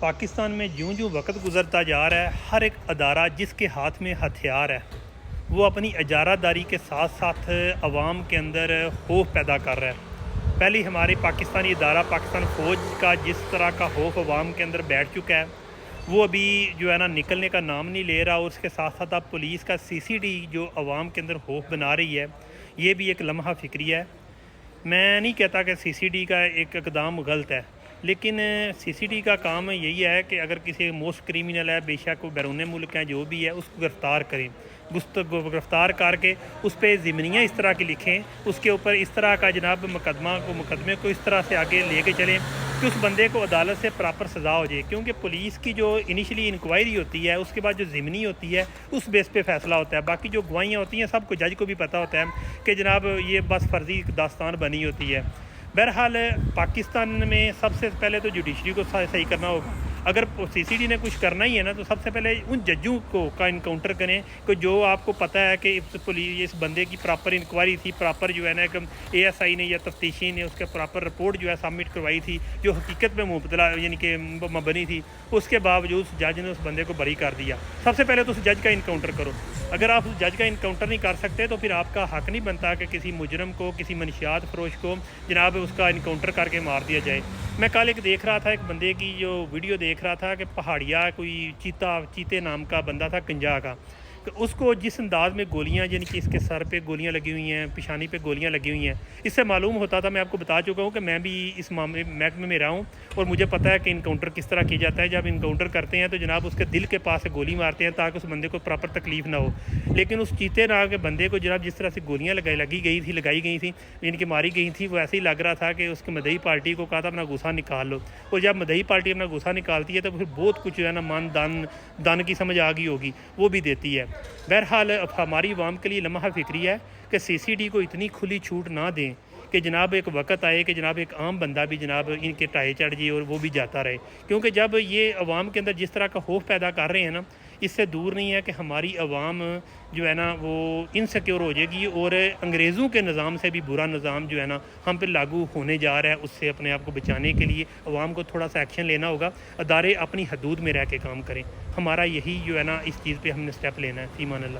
पाकिस्तान में ज्यों ज्यों वक्त गुजरता जा रहा है, हर एक अदारा जिसके हाथ में हथियार है वो अपनी इजारादारी के साथ साथ अवाम के अंदर खौफ पैदा कर रहा है। पहले हमारे पाकिस्तानी इदारा पाकिस्तान फ़ौज का जिस तरह का खौफ अवाम के अंदर बैठ चुका है वो अभी जो है ना निकलने का नाम नहीं ले रहा। और उसके साथ साथ अब पुलिस का CCD जो अवाम के अंदर खौफ बना रही है, ये भी एक लम्हा फ़िक्री है। मैं नहीं कहता कि CCD का एक इकदाम गलत है, लेकिन CCD का काम यही है कि अगर किसी मोस्ट क्रिमिनल है, बेशक वो बैरून मुल्क हैं, जो भी है, उसको गिरफ़्तार करें। गिरफ़्तार करके उस पर ज़िमनियाँ इस तरह की लिखें, उसके ऊपर इस तरह का जनाब मुकदमे को इस तरह से आगे लेके चलें कि उस बंदे को अदालत से प्रॉपर सज़ा हो जाए। क्योंकि पुलिस की जो इनिशियली इंक्वायरी होती है, उसके बाद जो ज़िमनी होती है, उस बेस पे फ़ैसला होता है। बाकी जो गवाहियाँ होती हैं सबको, जज को भी पता होता है कि जनाब ये बस फर्जी दास्तान बनी होती है। बहरहाल पाकिस्तान में सबसे पहले तो जुडिशरी को सही करना होगा। अगर CCD ने कुछ करना ही है ना, तो सबसे पहले उन जजों का इनकाउंटर करें कि जो आपको पता है कि इस बंदे की प्रॉपर इंक्वायरी थी, प्रॉपर जो है ना ASI ने या तफ्तीशी ने उसके प्रॉपर रिपोर्ट जो है सबमिट करवाई थी, जो हकीकत में मुबतला यानी कि बनी थी। उसके बावजूद उस जज ने उस बंदे को बरी कर दिया। सबसे पहले तो उस जज का इनकाउंटर करो। अगर आप उस जज का इनकाउंटर नहीं कर सकते तो फिर आपका हक़ नहीं बनता कि किसी मुजरम को, किसी मनशियात फरोश को जनाब उसका इनकाउंटर करके मार दिया जाए। मैं कल एक देख रहा था, एक बंदे की जो वीडियो देख रहा था कि पहाड़िया कोई चीते नाम का बंदा था, कंजा का, कि उसको जिस अंदाज़ में गोलियां, यानी कि इसके सर पे गोलियां लगी हुई हैं, पिशानी पे गोलियां लगी हुई हैं, इससे मालूम होता था, मैं आपको बता चुका हूं कि मैं भी इस मामले महकमे में रहा हूं और मुझे पता है कि इनकाउंटर किस तरह किया जाता है। जब इनकाउंटर करते हैं तो जनाब उसके दिल के पास से गोली मारते हैं ताकि उस बंदे को प्रॉपर तकलीफ ना हो। लेकिन उस चीते नाम के बंदे को जनाब जिस तरह से गोलियाँ लगाई गई थी यानी कि मारी गई थी, वो ऐसे ही लग रहा था कि उसकी मदई पार्टी को कहा था अपना गुस्सा निकाल लो। और जब मदई पार्टी अपना गुस्सा निकालती है तो फिर बहुत कुछ जो है ना दान की समझ आ गई होगी, वो भी देती है। बहरहाल हमारी आवाम के लिए लम्हा फ़िक्री है कि CCD को इतनी खुली छूट ना दें कि जनाब एक वक्त आए कि जनाब एक आम बंदा भी जनाब इनके टाए चढ़ जाए और वो भी जाता रहे। क्योंकि जब ये अवाम के अंदर जिस तरह का खौफ पैदा कर रहे हैं ना, इससे दूर नहीं है कि हमारी अवाम जो है ना वो इनसिक्योर हो जाएगी और अंग्रेज़ों के निज़ाम से भी बुरा निज़ाम जो है ना हम पे लागू होने जा रहा है। उससे अपने आप को बचाने के लिए अवाम को थोड़ा सा एक्शन लेना होगा। अदारे अपनी हदूद में रह के काम करें। हमारा यही जो है ना इस चीज़ पे हमने स्टेप लेना है। ईमान अल्लाह।